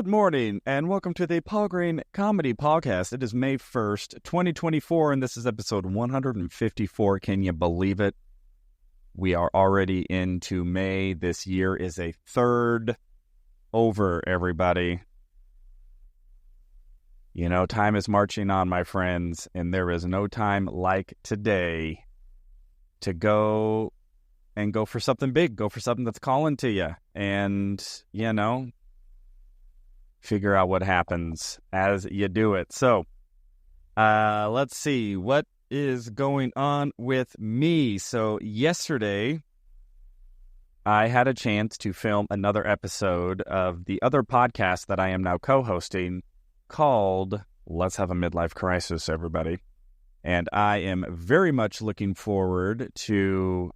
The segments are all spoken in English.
Good morning, and welcome to the Paul Green Comedy Podcast. It is May 1st, 2024, and this is episode 154. Can you believe it? We are already into May. This year is a third over, everybody. You know, time is marching on, my friends, and there is no time like today to go for something big, go for something that's calling to you, and, you know, figure out what happens as you do it. So, let's see, what is going on with me? So, yesterday, I had a chance to film another episode of the other podcast that I am now co-hosting called Let's Have a Midlife Crisis, everybody. And I am very much looking forward to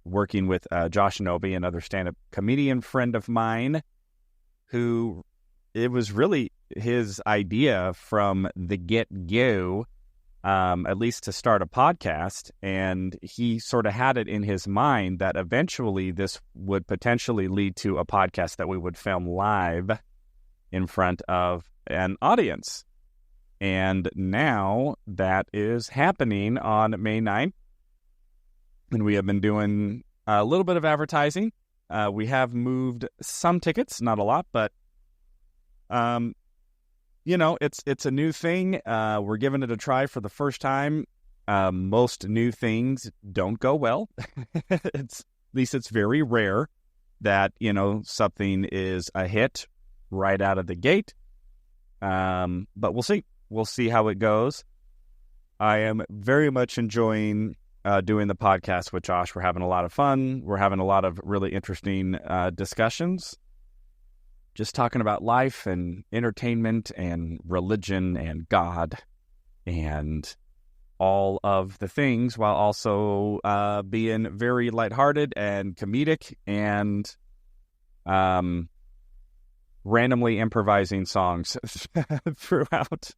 working with Josh Noby, another stand-up comedian friend of mine, who it was really his idea from the get-go, at least to start a podcast. And he sort of had it in his mind that eventually this would potentially lead to a podcast that we would film live in front of an audience. And now that is happening on May 9th. And we have been doing a little bit of advertising. We have moved some tickets, not a lot, but you know, it's a new thing. We're giving it a try for the first time. Most new things don't go well. At least it's very rare that, you know, something is a hit right out of the gate. But we'll see. We'll see how it goes. I am very much enjoying doing the podcast with Josh. We're having a lot of fun. We're having a lot of really interesting discussions. Just talking about life and entertainment and religion and God and all of the things, while also being very lighthearted and comedic and randomly improvising songs throughout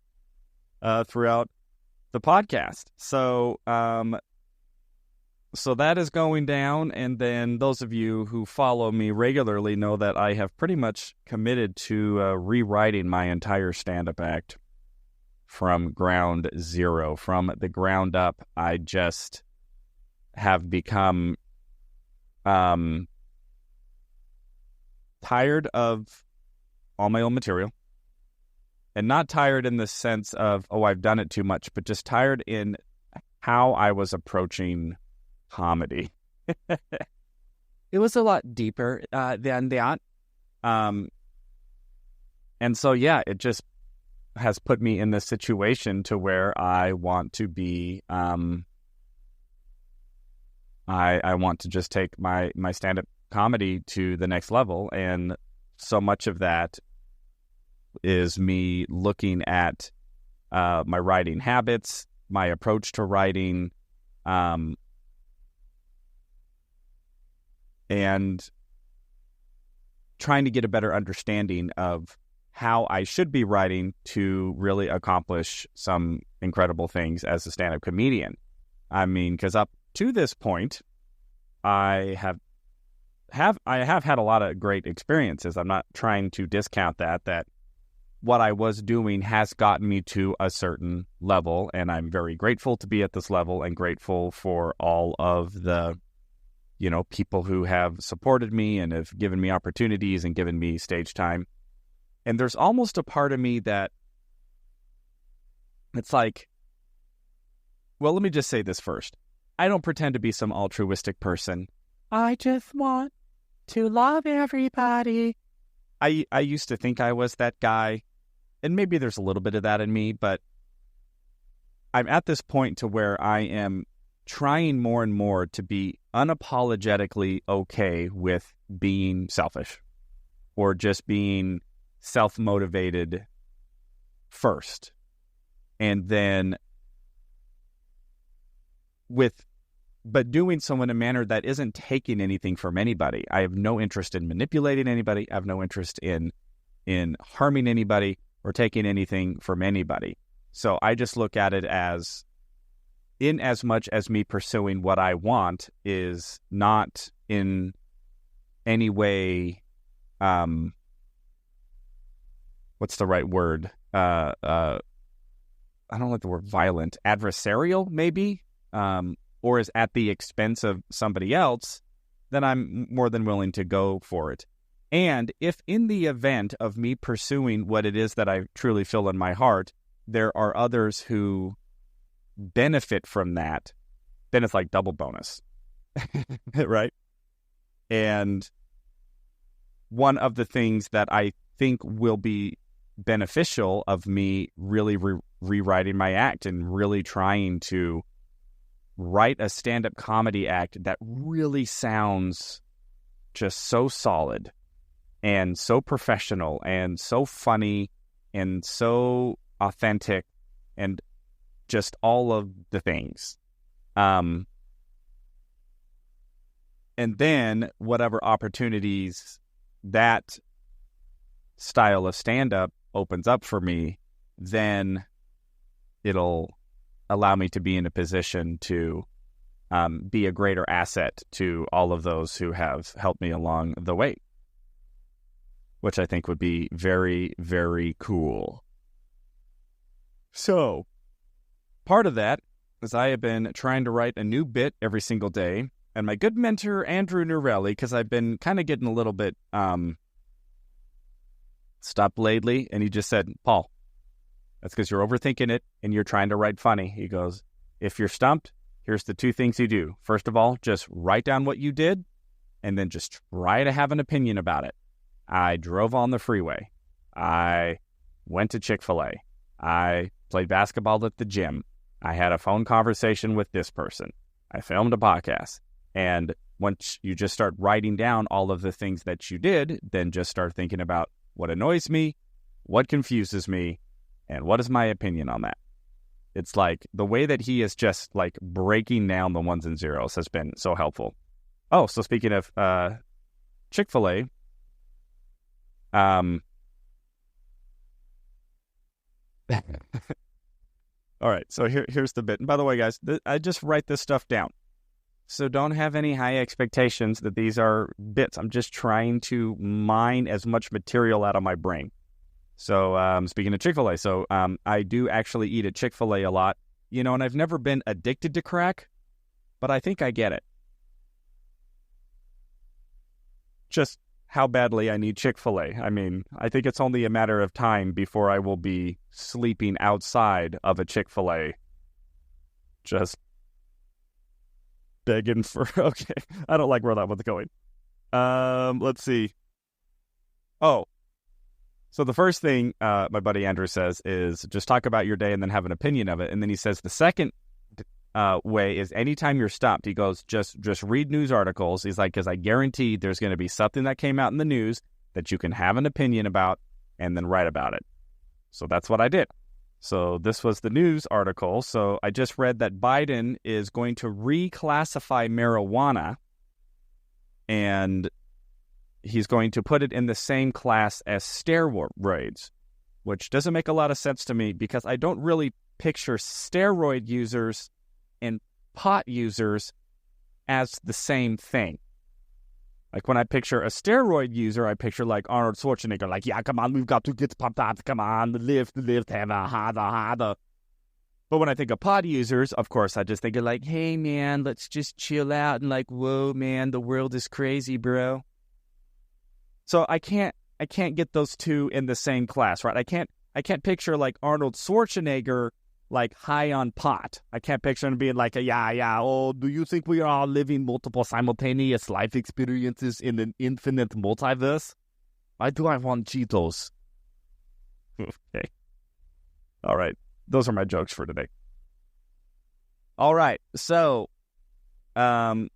the podcast. So that is going down, and then those of you who follow me regularly know that I have pretty much committed to rewriting my entire stand-up act from ground zero. From the ground up, I just have become tired of all my own material. And not tired in the sense of, oh, I've done it too much, but just tired in how I was approaching comedy. It was a lot deeper than that. And so, yeah, it just has put me in this situation to where I want to be, I want to just take my stand-up comedy to the next level. And so much of that is me looking at my writing habits, my approach to writing, and trying to get a better understanding of how I should be writing to really accomplish some incredible things as a stand-up comedian. I mean, because up to this point, I have had a lot of great experiences. I'm not trying to discount that what I was doing has gotten me to a certain level, and I'm very grateful to be at this level and grateful for all of the, you know, people who have supported me and have given me opportunities and given me stage time. And there's almost a part of me that it's like, well, let me just say this first. I don't pretend to be some altruistic person. I just want to love everybody. I used to think I was that guy, and maybe there's a little bit of that in me, but I'm at this point to where I am trying more and more to be unapologetically okay with being selfish or just being self-motivated first. And then but doing so in a manner that isn't taking anything from anybody. I have no interest in manipulating anybody. I have no interest in harming anybody or taking anything from anybody. So I just look at it as, in as much as me pursuing what I want is not in any way what's the right word? I don't like the word violent, adversarial maybe, or is at the expense of somebody else, then I'm more than willing to go for it. And if in the event of me pursuing what it is that I truly feel in my heart, there are others who benefit from that, then it's like double bonus, right? And one of the things that I think will be beneficial of me really rewriting my act and really trying to write a stand-up comedy act that really sounds just so solid and so professional and so funny and so authentic and just all of the things. And then whatever opportunities that style of stand-up opens up for me, then it'll allow me to be in a position to be a greater asset to all of those who have helped me along the way, which I think would be very, very cool. So, part of that is I have been trying to write a new bit every single day, and my good mentor, Andrew Norelli, because I've been kind of getting a little bit stopped lately, and he just said, Paul, that's because you're overthinking it and you're trying to write funny. He goes, if you're stumped, here's the two things you do. First of all, just write down what you did and then just try to have an opinion about it. I drove on the freeway. I went to Chick-fil-A. I played basketball at the gym. I had a phone conversation with this person. I filmed a podcast. And once you just start writing down all of the things that you did, then just start thinking about what annoys me, what confuses me, and what is my opinion on that? It's like the way that he is just like breaking down the ones and zeros has been so helpful. Oh, so speaking of Chick-fil-A, all right, so here's the bit. And by the way, guys, I just write this stuff down. So don't have any high expectations that these are bits. I'm just trying to mine as much material out of my brain. So speaking of Chick-fil-A, so I do actually eat at Chick-fil-A a lot, you know, and I've never been addicted to crack, but I think I get it. Just how badly I need Chick-fil-A. I mean, I think it's only a matter of time before I will be sleeping outside of a Chick-fil-A. Just begging for, okay, I don't like where that one's going. Let's see. Oh, so the first thing my buddy Andrew says is just talk about your day and then have an opinion of it. And then he says the second way is anytime you're stopped, he goes, just read news articles. He's like, because I guarantee there's going to be something that came out in the news that you can have an opinion about and then write about it. So that's what I did. So this was the news article. So I just read that Biden is going to reclassify marijuana and he's going to put it in the same class as steroids, which doesn't make a lot of sense to me because I don't really picture steroid users and pot users as the same thing. Like when I picture a steroid user, I picture like Arnold Schwarzenegger, like, yeah, come on, we've got to get popped out, come on, live, have a harder. But when I think of pot users, of course, I just think of like, hey, man, let's just chill out and like, whoa, man, the world is crazy, bro. So I can't get those two in the same class, right? I can't picture like Arnold Schwarzenegger like high on pot. I can't picture him being like, yeah, oh, do you think we are all living multiple simultaneous life experiences in an infinite multiverse? Why do I want Cheetos? Okay. All right. Those are my jokes for today. All right. So, other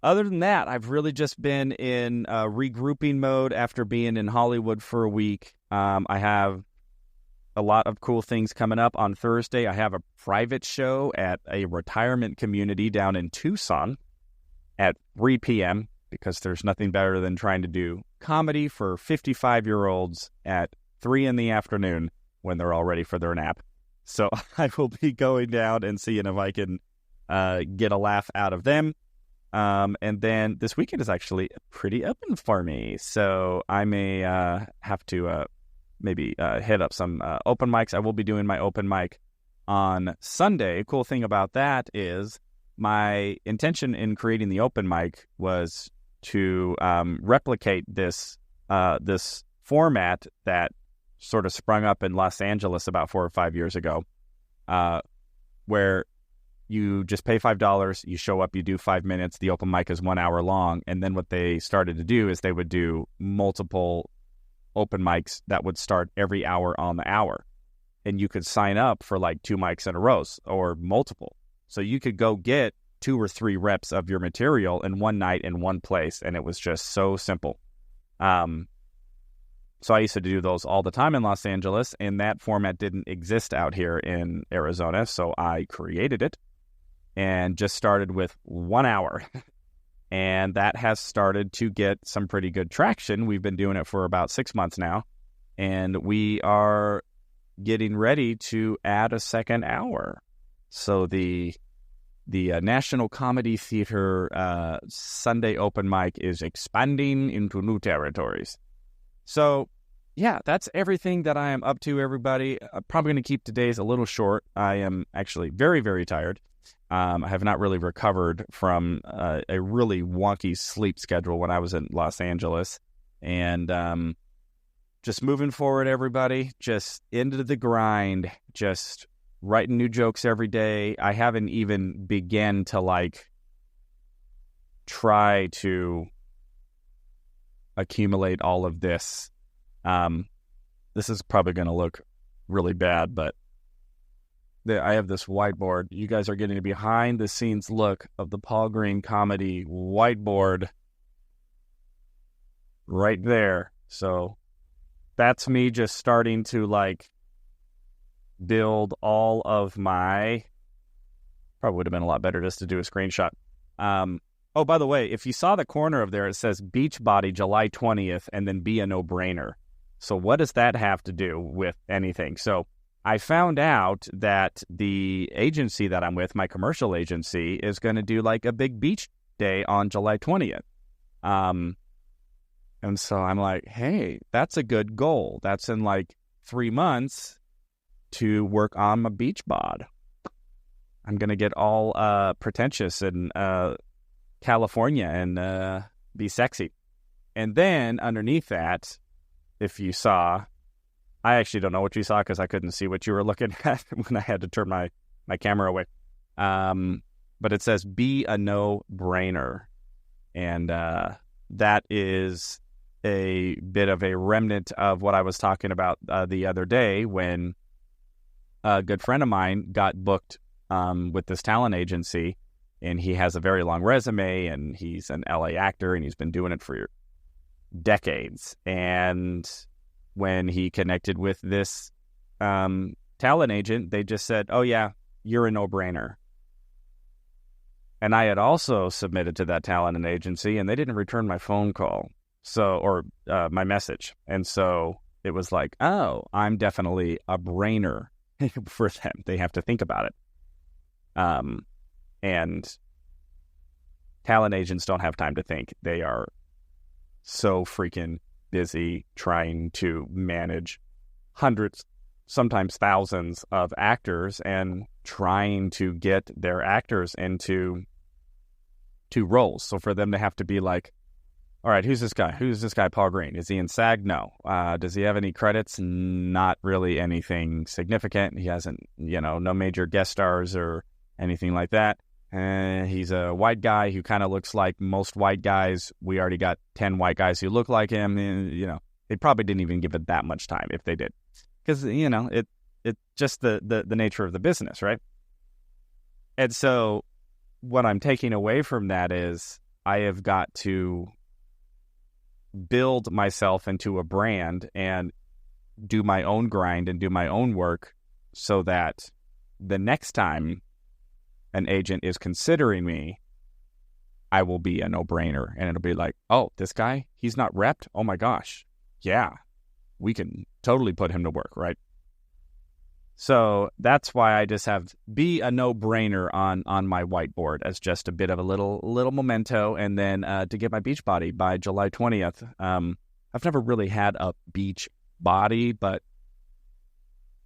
than that, I've really just been in regrouping mode after being in Hollywood for a week. I have a lot of cool things coming up on Thursday. I have a private show at a retirement community down in Tucson at 3 p.m. because there's nothing better than trying to do comedy for 55-year-olds at 3 in the afternoon when they're all ready for their nap. So I will be going down and seeing if I can get a laugh out of them. And then this weekend is actually pretty open for me. So I may have to maybe hit up some open mics. I will be doing my open mic on Sunday. Cool thing about that is my intention in creating the open mic was to replicate this format that sort of sprung up in Los Angeles about 4 or 5 years ago, where you just pay $5, you show up, you do 5 minutes, the open mic is 1 hour long, and then what they started to do is they would do multiple open mics that would start every hour on the hour, and you could sign up for like 2 mics in a row or multiple. So you could go get 2 or 3 reps of your material in one night in one place, and it was just so simple. So I used to do those all the time in Los Angeles, and that format didn't exist out here in Arizona, so I created it and just started with 1 hour. And that has started to get some pretty good traction. We've been doing it for about 6 months now, and we are getting ready to add a second hour. So the National Comedy Theater Sunday open mic is expanding into new territories. So, yeah, that's everything that I am up to, everybody. I'm probably going to keep today's a little short. I am actually very, very tired. I have not really recovered from a really wonky sleep schedule when I was in Los Angeles. And just moving forward, everybody, just into the grind, just writing new jokes every day. I haven't even begun to, try to accumulate all of this. This is probably going to look really bad, but I have this whiteboard. You guys are getting a behind-the-scenes look of the Paul Green Comedy whiteboard right there. So that's me just starting to, build all of my... Probably would have been a lot better just to do a screenshot. Oh, by the way, if you saw the corner of there, it says Beachbody July 20th and then be a no-brainer. So what does that have to do with anything? So I found out that the agency that I'm with, my commercial agency, is going to do a big beach day on July 20th. And so I'm like, hey, that's a good goal. That's in 3 months to work on my beach bod. I'm going to get all pretentious and California and be sexy. And then underneath that, if you saw, I actually don't know what you saw because I couldn't see what you were looking at when I had to turn my camera away. But it says be a no-brainer. And that is a bit of a remnant of what I was talking about the other day when a good friend of mine got booked with this talent agency. And he has a very long resume, and he's an LA actor, and he's been doing it for decades. And when he connected with this talent agent, they just said, oh, yeah, you're a no-brainer. And I had also submitted to that talent agency, and they didn't return my phone call, or my message. And so it was like, oh, I'm definitely a brainer for them. They have to think about it. And talent agents don't have time to think. They are so freaking busy trying to manage hundreds, sometimes thousands of actors and trying to get their actors into 2 roles. So for them to have to be like, all right, who's this guy? Who's this guy, Paul Green? Is he in SAG? No. Does he have any credits? Not really anything significant. He hasn't, no major guest stars or anything like that. He's a white guy who kind of looks like most white guys. We already got 10 white guys who look like him. And, they probably didn't even give it that much time if they did. Because, it's just the nature of the business, right? And so what I'm taking away from that is I have got to build myself into a brand and do my own grind and do my own work so that the next time an agent is considering me, I will be a no-brainer. And it'll be like, oh, this guy, he's not repped? Oh my gosh. Yeah, we can totally put him to work, right? So that's why I just have be a no-brainer on my whiteboard as just a bit of a little memento. And then to get my beach body by July 20th. I've never really had a beach body, but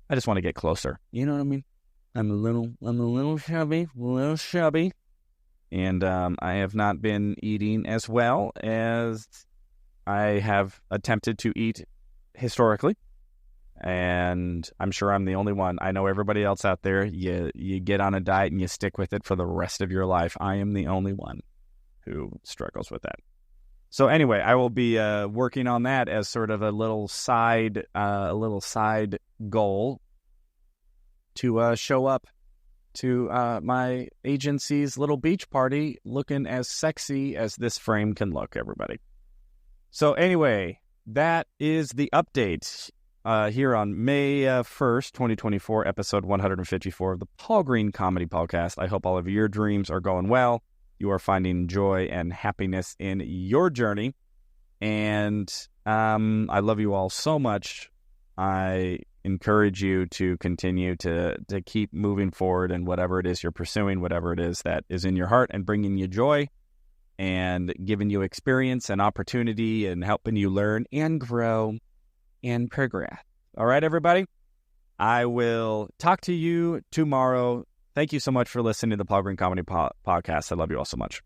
I just want to get closer. You know what I mean? I'm a little chubby, and I have not been eating as well as I have attempted to eat historically. And I'm sure I'm the only one. I know everybody else out there, you get on a diet and you stick with it for the rest of your life. I am the only one who struggles with that. So anyway, I will be working on that as sort of a little side goal to show up to my agency's little beach party looking as sexy as this frame can look, everybody. So anyway, that is the update. Here on May 1st, 2024, episode 154 of the Paul Green Comedy PaulCast. I hope all of your dreams are going well. You are finding joy and happiness in your journey. And I love you all so much. I encourage you to continue to keep moving forward in whatever it is you're pursuing, whatever it is that is in your heart and bringing you joy and giving you experience and opportunity and helping you learn and grow and progress. All right, everybody. I will talk to you tomorrow. Thank you so much for listening to the Paul Green Comedy Podcast. I love you all so much.